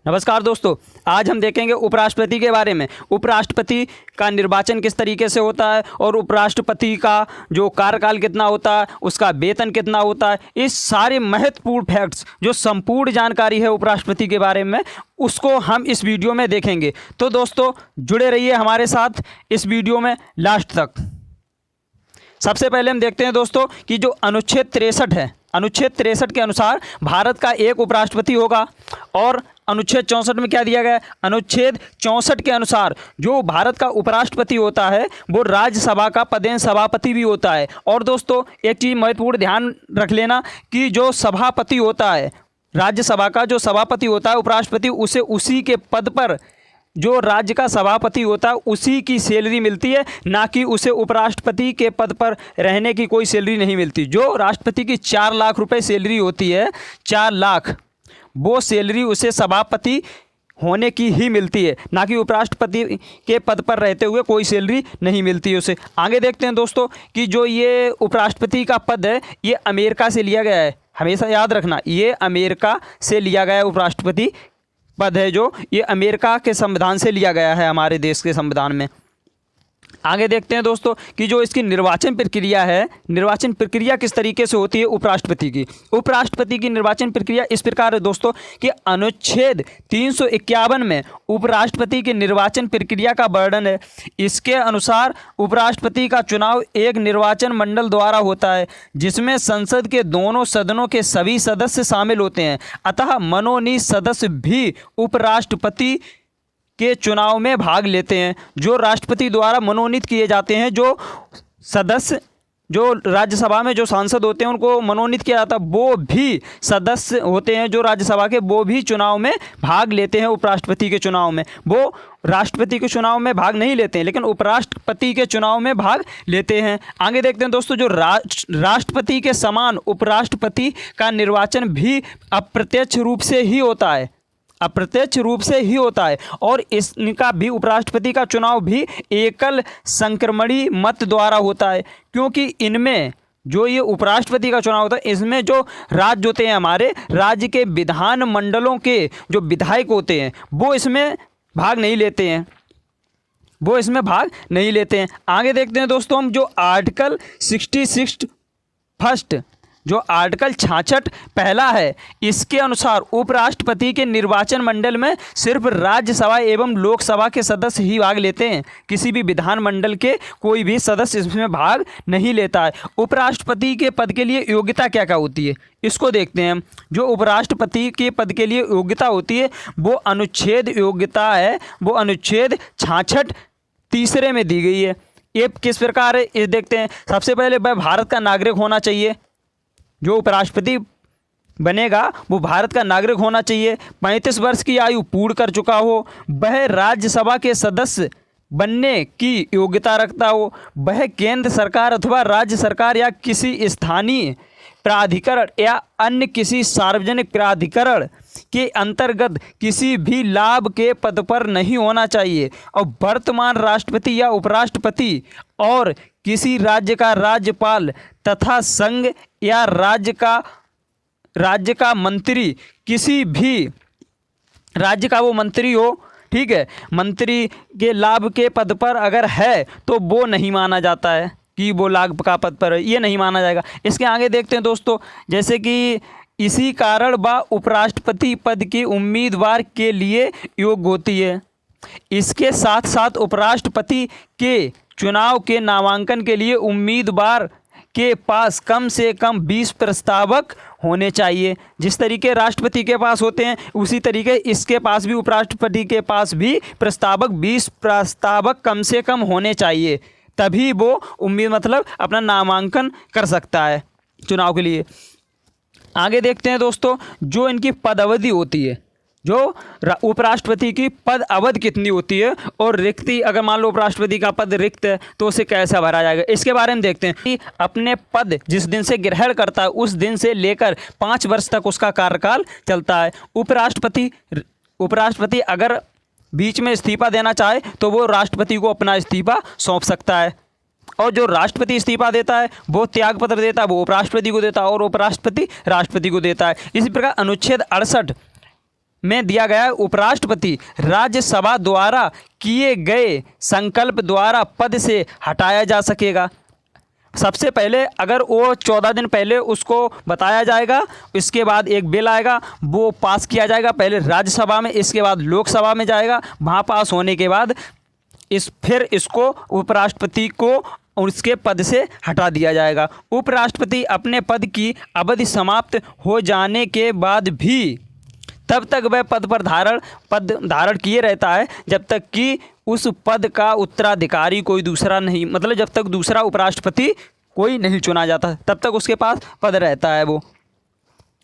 नमस्कार दोस्तों, आज हम देखेंगे उपराष्ट्रपति के बारे में। उपराष्ट्रपति का निर्वाचन किस तरीके से होता है और उपराष्ट्रपति का जो कार्यकाल कितना होता है, उसका वेतन कितना होता है, इस सारे महत्वपूर्ण फैक्ट्स जो संपूर्ण जानकारी है उपराष्ट्रपति के बारे में, उसको हम इस वीडियो में देखेंगे। तो दोस्तों जुड़े रहिए हमारे साथ इस वीडियो में लास्ट तक। सबसे पहले हम देखते हैं दोस्तों कि जो अनुच्छेद 63 है, अनुच्छेद 63 के अनुसार भारत का एक उपराष्ट्रपति होगा। और अनुच्छेद 64 में क्या दिया गया है? अनुच्छेद 64 के अनुसार जो भारत का उपराष्ट्रपति होता है वो राज्यसभा का पदेन सभापति भी होता है। और दोस्तों एक चीज़ महत्वपूर्ण ध्यान रख लेना कि जो सभापति होता है, राज्यसभा का जो सभापति होता है उपराष्ट्रपति, उसे उसी के पद पर जो राज्य का सभापति होता है उसी की सैलरी मिलती है, ना कि उसे उपराष्ट्रपति के पद पर रहने की कोई सैलरी नहीं मिलती। जो राष्ट्रपति की 4 लाख रुपए सैलरी होती है, 4 लाख, वो सैलरी उसे सभापति होने की ही मिलती है, ना कि उपराष्ट्रपति के पद पर रहते हुए कोई सैलरी नहीं मिलती है उसे। आगे देखते हैं दोस्तों कि जो ये उपराष्ट्रपति का पद है ये अमेरिका से लिया गया है। हमेशा याद रखना, ये अमेरिका से लिया गया उपराष्ट्रपति पद है, जो ये अमेरिका के संविधान से लिया गया है, हमारे देश के संविधान में। आगे देखते हैं दोस्तों कि जो इसकी निर्वाचन प्रक्रिया है, निर्वाचन प्रक्रिया किस तरीके से होती है उपराष्ट्रपति की। उपराष्ट्रपति की निर्वाचन प्रक्रिया इस प्रकार है दोस्तों कि अनुच्छेद 351 में उपराष्ट्रपति की निर्वाचन प्रक्रिया का वर्णन है। इसके अनुसार उपराष्ट्रपति का चुनाव एक निर्वाचन मंडल द्वारा होता है जिसमें संसद के दोनों सदनों के सभी सदस्य शामिल होते हैं। अतः मनोनीत सदस्य भी उपराष्ट्रपति के चुनाव में भाग लेते हैं। जो राष्ट्रपति द्वारा मनोनीत किए जाते हैं, जो सदस्य, जो राज्यसभा में जो सांसद होते हैं उनको मनोनीत किया जाता है, वो भी सदस्य होते हैं जो राज्यसभा के, वो भी चुनाव में भाग लेते हैं। उपराष्ट्रपति के चुनाव में वो राष्ट्रपति के चुनाव में भाग नहीं लेते हैं, लेकिन उपराष्ट्रपति के चुनाव में भाग लेते हैं। आगे देखते हैं दोस्तों, जो राष्ट्रपति के समान उपराष्ट्रपति का निर्वाचन भी अप्रत्यक्ष रूप से ही होता है, अप्रत्यक्ष रूप से ही होता है। और इसका भी, उपराष्ट्रपति का चुनाव भी एकल संक्रमणी मत द्वारा होता है, क्योंकि इनमें जो ये उपराष्ट्रपति का चुनाव होता है इसमें जो राज्य होते हैं, हमारे राज्य के विधान मंडलों के जो विधायक होते हैं वो इसमें भाग नहीं लेते हैं, वो इसमें भाग नहीं लेते हैं। आगे देखते हैं दोस्तों हम जो आर्टिकल 66 फर्स्ट, जो आर्टिकल 66 पहला है, इसके अनुसार उपराष्ट्रपति के निर्वाचन मंडल में सिर्फ राज्यसभा एवं लोकसभा के सदस्य ही भाग लेते हैं। किसी भी विधान मंडल के कोई भी सदस्य इसमें भाग नहीं लेता है। उपराष्ट्रपति के पद के लिए योग्यता क्या क्या होती है इसको देखते हैं हम। जो उपराष्ट्रपति के पद के लिए योग्यता होती है वो अनुच्छेद योग्यता है, वो अनुच्छेद 66 तीसरे में दी गई है। ये किस प्रकार है ये देखते हैं। सबसे पहले वह भारत का नागरिक होना चाहिए, जो उपराष्ट्रपति बनेगा वो भारत का नागरिक होना चाहिए, 35 वर्ष की आयु पूर्ण कर चुका हो, वह राज्यसभा के सदस्य बनने की योग्यता रखता हो, वह केंद्र सरकार अथवा राज्य सरकार या किसी स्थानीय प्राधिकरण या अन्य किसी सार्वजनिक प्राधिकरण के अंतर्गत किसी भी लाभ के पद पर नहीं होना चाहिए, और वर्तमान राष्ट्रपति या उपराष्ट्रपति और किसी राज्य का राज्यपाल तथा संघ या राज्य का मंत्री, किसी भी राज्य का वो मंत्री हो, ठीक है, मंत्री के लाभ के पद पर अगर है तो वो नहीं माना जाता है कि वो लाभ का पद पर है, ये नहीं माना जाएगा। इसके आगे देखते हैं दोस्तों, जैसे कि इसी कारण वह उपराष्ट्रपति पद की उम्मीदवार के लिए योग्य होती है। इसके साथ साथ उपराष्ट्रपति के चुनाव के नामांकन के लिए उम्मीदवार के पास कम से कम 20 प्रस्तावक होने चाहिए। जिस तरीके राष्ट्रपति के पास होते हैं उसी तरीके इसके पास भी, उपराष्ट्रपति के पास भी प्रस्तावक 20 प्रस्तावक कम से कम होने चाहिए, तभी वो मतलब अपना नामांकन कर सकता है चुनाव के लिए। आगे देखते हैं दोस्तों, जो इनकी पद अवधि होती है, जो उपराष्ट्रपति की पद अवधि कितनी होती है, और रिक्ति, अगर मान लो उपराष्ट्रपति का पद रिक्त है तो उसे कैसे भरा जाएगा, इसके बारे में देखते हैं। कि अपने पद जिस दिन से ग्रहण करता है उस दिन से लेकर 5 वर्ष तक उसका कार्यकाल चलता है। उपराष्ट्रपति अगर बीच में इस्तीफा देना चाहे तो वो राष्ट्रपति को अपना इस्तीफा सौंप सकता है, और जो राष्ट्रपति इस्तीफा देता है वो त्यागपत्र देता है, वो उपराष्ट्रपति को देता है, और उपराष्ट्रपति राष्ट्रपति को देता है। इसी प्रकार अनुच्छेद 68 में दिया गया है, उपराष्ट्रपति राज्यसभा द्वारा किए गए संकल्प द्वारा पद से हटाया जा सकेगा। सबसे पहले अगर वो 14 दिन पहले उसको बताया जाएगा, इसके बाद एक बिल आएगा, वो पास किया जाएगा पहले राज्यसभा में, इसके बाद लोकसभा में जाएगा, वहाँ पास होने के बाद फिर इसको उपराष्ट्रपति को उसके पद से हटा दिया जाएगा। उपराष्ट्रपति अपने पद की अवधि समाप्त हो जाने के बाद भी तब तक वह पद धारण किए रहता है जब तक कि उस पद का उत्तराधिकारी कोई दूसरा नहीं, मतलब जब तक दूसरा उपराष्ट्रपति कोई नहीं चुना जाता तब तक उसके पास पद रहता है वो।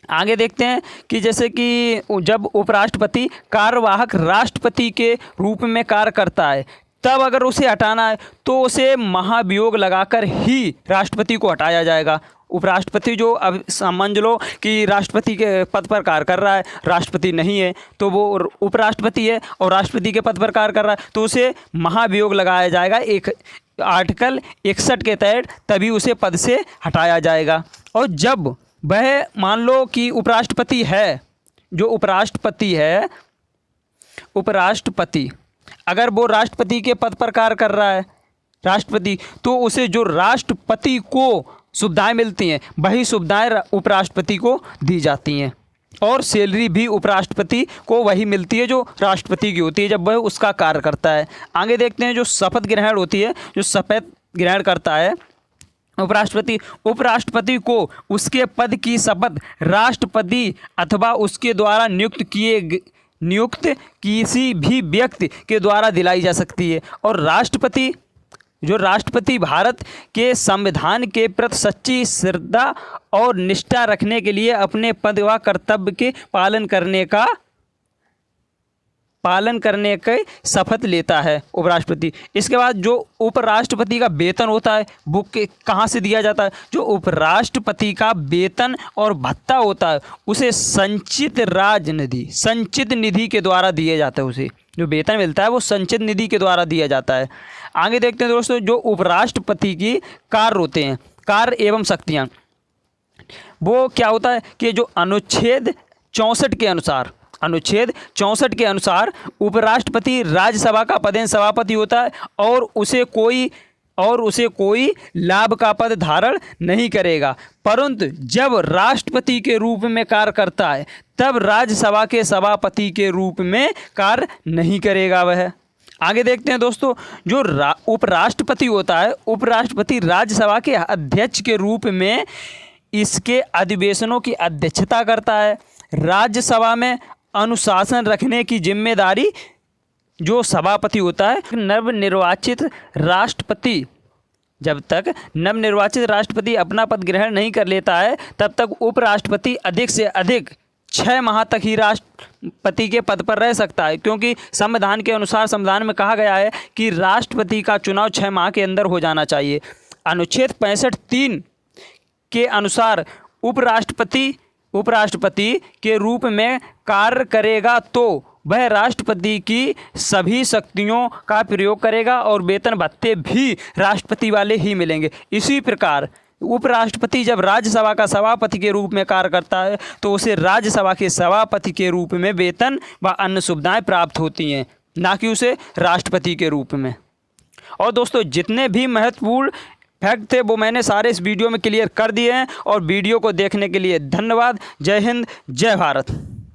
आगे देखते हैं कि जैसे कि जब उपराष्ट्रपति कार्यवाहक राष्ट्रपति के रूप में कार्य करता है, तब अगर उसे हटाना है तो उसे महाभियोग लगाकर ही राष्ट्रपति को हटाया जाएगा। उपराष्ट्रपति जो अब समझ लो कि राष्ट्रपति के पद पर कार्य कर रहा है, राष्ट्रपति नहीं है तो वो उपराष्ट्रपति है और राष्ट्रपति के पद पर कार्य कर रहा है, तो उसे महाभियोग लगाया जाएगा एक आर्टिकल 61 के तहत, तभी उसे पद से हटाया जाएगा। और जब वह मान लो कि उपराष्ट्रपति है, जो उपराष्ट्रपति अगर वो राष्ट्रपति के पद पर कार्य कर रहा है राष्ट्रपति, तो उसे जो राष्ट्रपति को सुविधाएं मिलती हैं वही सुविधाएं उपराष्ट्रपति को दी जाती हैं, और सैलरी भी उपराष्ट्रपति को वही मिलती है जो राष्ट्रपति की होती है जब वह उसका कार्य करता है। आगे देखते हैं जो शपथ ग्रहण होती है, जो शपथ ग्रहण करता है उपराष्ट्रपति को उसके पद की शपथ राष्ट्रपति अथवा उसके द्वारा नियुक्त किसी भी व्यक्ति के द्वारा दिलाई जा सकती है। और राष्ट्रपति भारत के संविधान के प्रति सच्ची श्रद्धा और निष्ठा रखने के लिए अपने पद व कर्तव्य के पालन करने के शपथ लेता है उपराष्ट्रपति। इसके बाद जो उपराष्ट्रपति का वेतन होता है वो कहाँ से दिया जाता है, जो उपराष्ट्रपति का वेतन और भत्ता होता है उसे संचित निधि के द्वारा दिया जाता है। उसे जो वेतन मिलता है वो संचित निधि के द्वारा दिया जाता है। आगे देखते हैं दोस्तों जो उपराष्ट्रपति की कार्य होते हैं, कार्य एवं शक्तियाँ, वो क्या होता है कि जो अनुच्छेद 64 के अनुसार उपराष्ट्रपति राज्यसभा का पदेन सभापति होता है और उसे कोई लाभ का पद धारण नहीं करेगा, परंतु जब राष्ट्रपति के रूप में कार्य करता है तब राज्यसभा के सभापति के रूप में कार्य नहीं करेगा वह। आगे देखते हैं दोस्तों जो उपराष्ट्रपति होता है, उपराष्ट्रपति राज्यसभा के अध्यक्ष के रूप में इसके अधिवेशनों की अध्यक्षता करता है। राज्यसभा में अनुशासन रखने की जिम्मेदारी जो सभापति होता है, जब तक नवनिर्वाचित राष्ट्रपति अपना पद ग्रहण नहीं कर लेता है तब तक उपराष्ट्रपति अधिक से अधिक 6 माह तक ही राष्ट्रपति के पद पर रह सकता है, क्योंकि संविधान के अनुसार संविधान में कहा गया है कि राष्ट्रपति का चुनाव 6 माह के अंदर हो जाना चाहिए। अनुच्छेद 65(3) के अनुसार उपराष्ट्रपति के रूप में कार्य करेगा तो वह राष्ट्रपति की सभी शक्तियों का प्रयोग करेगा और वेतन भत्ते भी राष्ट्रपति वाले ही मिलेंगे। इसी प्रकार उपराष्ट्रपति जब राज्यसभा का सभापति के रूप में कार्य करता है तो उसे राज्यसभा के सभापति के रूप में वेतन व अन्य सुविधाएं प्राप्त होती हैं, ना कि उसे राष्ट्रपति के रूप में। और दोस्तों जितने भी महत्वपूर्ण फैक्ट थे वो मैंने सारे इस वीडियो में क्लियर कर दिए हैं, और वीडियो को देखने के लिए धन्यवाद। जय हिंद, जय भारत।